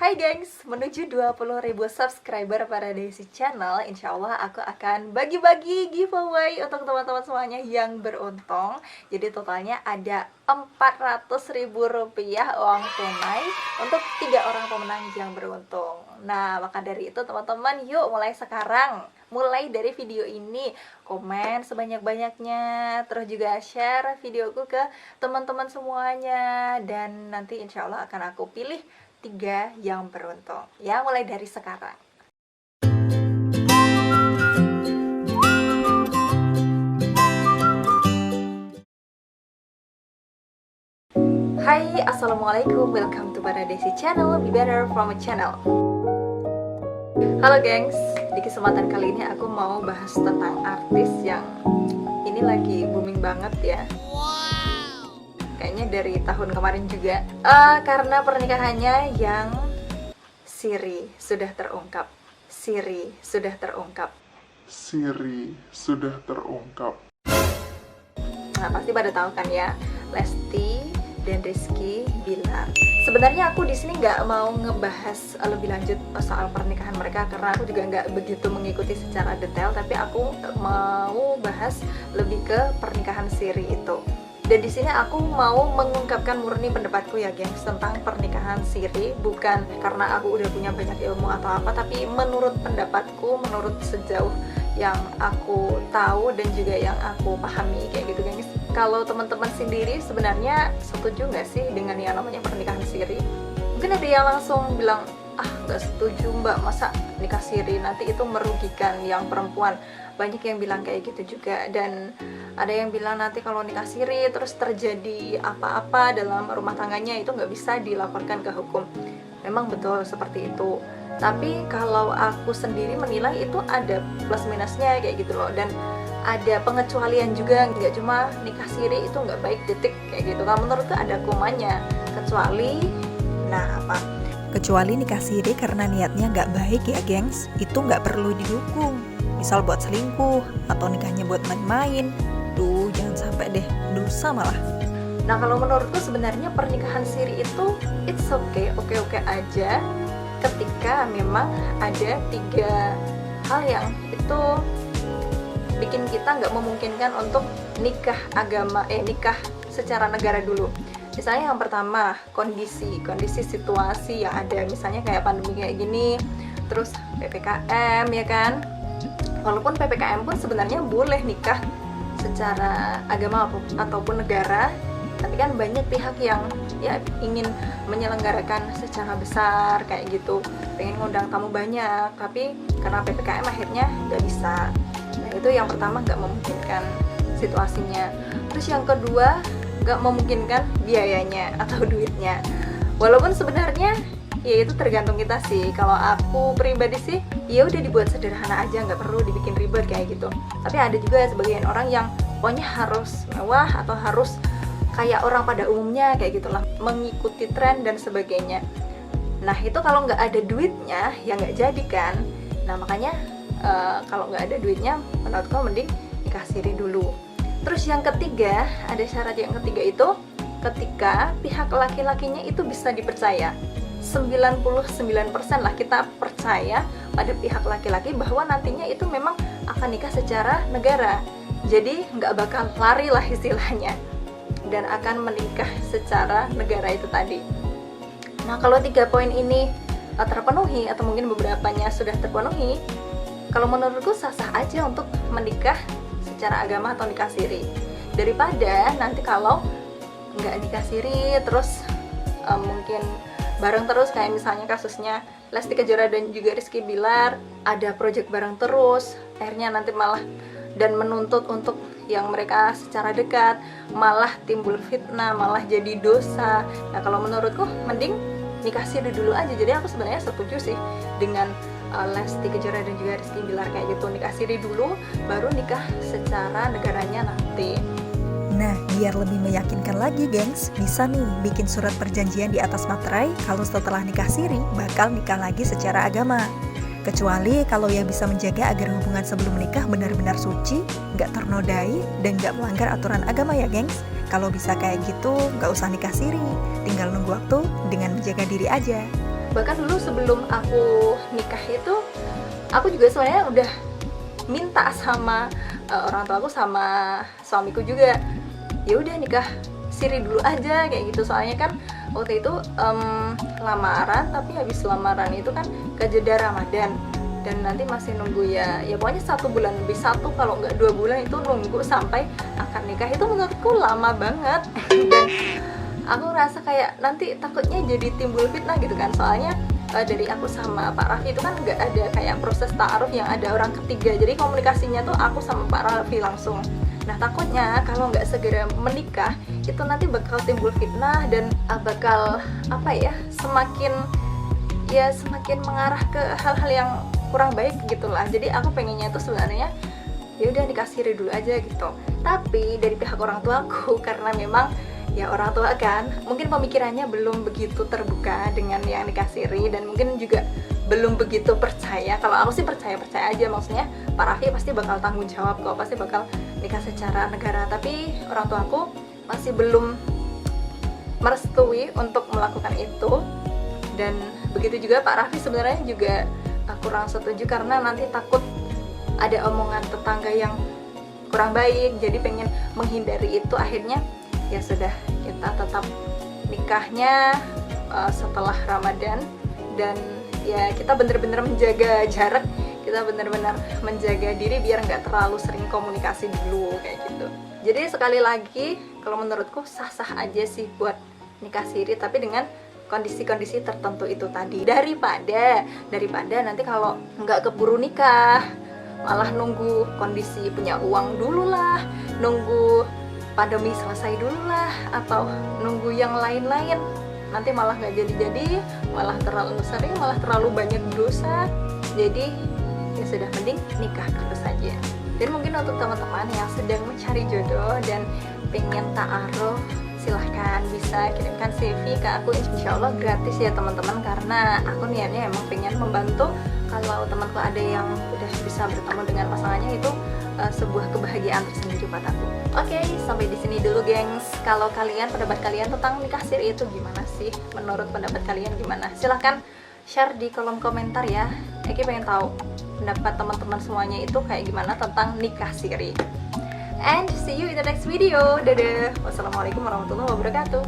Hai gengs, menuju 20.000 subscriber pada Desi Channel, insya Allah aku akan bagi-bagi giveaway untuk teman-teman semuanya yang beruntung. Jadi totalnya ada 400.000 rupiah uang tunai untuk 3 orang pemenang yang beruntung. Nah, maka dari itu teman-teman, yuk mulai sekarang, mulai dari video ini, komen sebanyak-banyaknya, terus juga share videoku ke teman-teman semuanya, dan nanti insya Allah akan aku pilih 3 yang beruntung ya, mulai dari sekarang. Hai, assalamualaikum, welcome to Desi Channel, be better from a channel. Halo gengs, di kesempatan kali ini aku mau bahas tentang artis yang ini lagi booming banget ya. Kayaknya dari tahun kemarin juga, karena pernikahannya yang Siri sudah terungkap. Siri sudah terungkap. Siri sudah terungkap. Nah, pasti pada tahu kan ya, Lesti dan Rizky Bilar. Sebenarnya aku di sini nggak mau ngebahas lebih lanjut soal pernikahan mereka karena aku juga nggak begitu mengikuti secara detail, tapi aku mau bahas lebih ke pernikahan Siri itu. Dan di sini aku mau mengungkapkan murni pendapatku ya gengs tentang pernikahan Siri, bukan karena aku udah punya banyak ilmu atau apa, tapi menurut pendapatku, menurut sejauh yang aku tahu dan juga yang aku pahami kayak gitu gengs. Kalau teman-teman sendiri sebenarnya setuju nggak sih dengan yang namanya pernikahan Siri? Mungkin ada yang langsung bilang, nggak setuju mbak, masa nikah Siri, nanti itu merugikan yang perempuan. Banyak yang bilang kayak gitu juga, dan ada yang bilang nanti kalau nikah Siri terus terjadi apa-apa dalam rumah tangganya itu nggak bisa dilaporkan ke hukum. Memang betul seperti itu, tapi kalau aku sendiri menilai itu ada plus minusnya kayak gitu loh, dan ada pengecualian juga, nggak cuma nikah Siri itu nggak baik titik kayak gitu. Kalau menurutku ada komanya, kecuali kecuali nikah Siri karena niatnya nggak baik ya gengs, itu nggak perlu didukung. Misal buat selingkuh atau nikahnya buat main-main, jangan sampai deh, dosa malah. Nah, kalau menurutku sebenarnya pernikahan Siri itu it's okay, oke-oke aja ketika memang ada 3 hal yang itu bikin kita nggak memungkinkan untuk nikah agama, nikah secara negara dulu. Misalnya yang pertama, kondisi situasi yang ada, misalnya kayak pandemi kayak gini, terus PPKM ya kan. Walaupun PPKM pun sebenarnya boleh nikah secara agama ataupun negara, tapi kan banyak pihak yang ya ingin menyelenggarakan secara besar kayak gitu, pengen ngundang tamu banyak, tapi karena PPKM akhirnya nggak bisa. Nah, itu yang pertama, nggak memungkinkan situasinya. Terus yang kedua, nggak memungkinkan biayanya atau duitnya. Walaupun sebenarnya ya itu tergantung kita sih. Kalau aku pribadi sih, ya udah dibuat sederhana aja, nggak perlu dibikin ribet kayak gitu. Tapi ada juga sebagian orang yang pokoknya harus mewah atau harus kayak orang pada umumnya kayak gitulah, mengikuti tren dan sebagainya. Nah, itu kalau nggak ada duitnya ya nggak jadi kan. Nah, makanya kalau nggak ada duitnya, menurutku mending nikah Siri dulu. Terus yang ketiga, ada syarat yang ketiga itu ketika pihak laki-lakinya itu bisa dipercaya. 99% lah kita percaya pada pihak laki-laki bahwa nantinya itu memang akan nikah secara negara. Jadi nggak bakal lari lah istilahnya, dan akan menikah secara negara itu tadi. Nah, kalau 3 poin ini terpenuhi atau mungkin beberapanya sudah terpenuhi, kalau menurutku sah-sah aja untuk menikah secara agama atau nikah Siri, daripada nanti kalau nggak nikah Siri terus mungkin bareng terus, kayak misalnya kasusnya Lesti Kejora dan juga Rizky Bilar, ada project bareng terus, akhirnya nanti malah dan menuntut untuk yang mereka secara dekat, malah timbul fitnah, malah jadi dosa. Nah, kalau menurutku mending nikah Siri dulu aja. Jadi aku sebenarnya setuju sih dengan Lesti Kejora dan juga Rizky Bilar kayak gitu, nikah Siri dulu baru nikah secara negaranya nanti. Nah, biar lebih meyakinkan lagi gengs, bisa nih bikin surat perjanjian di atas materai kalau setelah nikah Siri bakal nikah lagi secara agama. Kecuali kalau ya bisa menjaga agar hubungan sebelum menikah benar-benar suci, nggak ternodai, dan nggak melanggar aturan agama ya gengs. Kalau bisa kayak gitu, nggak usah nikah Siri, tinggal nunggu waktu dengan menjaga diri aja. Bahkan dulu sebelum aku nikah itu, aku juga sebenarnya udah minta sama orang tua aku sama suamiku juga, ya udah nikah siri dulu aja kayak gitu. Soalnya kan waktu itu lamaran, tapi habis lamaran itu kan kejeda Ramadan, dan nanti masih nunggu ya pokoknya 1 bulan lebih, kalau nggak 2 bulan itu nunggu sampai akad nikah. Itu menurutku lama banget dan aku ngerasa kayak nanti takutnya jadi timbul fitnah gitu kan. Soalnya dari aku sama Pak Raffi itu kan nggak ada kayak proses ta'aruf yang ada orang ketiga, jadi komunikasinya tuh aku sama Pak Raffi langsung. Nah takutnya kalau nggak segera menikah itu nanti bakal timbul fitnah dan bakal semakin mengarah ke hal-hal yang kurang baik gitulah. Jadi aku pengennya itu sebenarnya ya udah nikah siri dulu aja gitu. Tapi dari pihak orang tuaku, karena memang ya orang tua kan mungkin pemikirannya belum begitu terbuka dengan yang nikah siri, dan mungkin juga belum begitu percaya. Kalau aku sih percaya aja, maksudnya Pak Raffi pasti bakal tanggung jawab kok, pasti bakal nikah secara negara. Tapi orang tuaku masih belum merestui untuk melakukan itu, dan begitu juga Pak Raffi sebenarnya juga kurang setuju karena nanti takut ada omongan tetangga yang kurang baik, jadi pengen menghindari itu. Akhirnya ya sudah, kita tetap nikahnya setelah Ramadan, dan ya kita bener-bener menjaga jarak, kita bener-bener menjaga diri biar nggak terlalu sering komunikasi dulu kayak gitu. Jadi sekali lagi kalau menurutku sah-sah aja sih buat nikah siri, tapi dengan kondisi-kondisi tertentu itu tadi, daripada nanti kalau nggak keburu nikah malah nunggu kondisi punya uang dulu lah, nunggu pandemi selesai dulu lah, atau nunggu yang lain-lain, nanti malah nggak jadi-jadi, malah terlalu sering, malah terlalu banyak dosa. Jadi ya sudah, mending nikah dulu saja. Dan mungkin untuk teman-teman yang sedang mencari jodoh dan pengen ta'aruf, silahkan bisa kirimkan CV ke aku, insya Allah gratis ya teman-teman, karena aku niatnya emang pengen membantu. Kalau temanku ada yang udah bisa bertemu dengan pasangannya, itu sebuah kebahagiaan tersendiri buat aku. Oke, sampai di sini dulu gengs. Kalau kalian, pendapat kalian tentang nikah siri itu gimana sih? Menurut pendapat kalian gimana? Silahkan share di kolom komentar ya. Eki pengen tahu pendapat teman-teman semuanya itu kayak gimana tentang nikah siri. And see you in the next video. Dadah. Wassalamualaikum warahmatullahi wabarakatuh.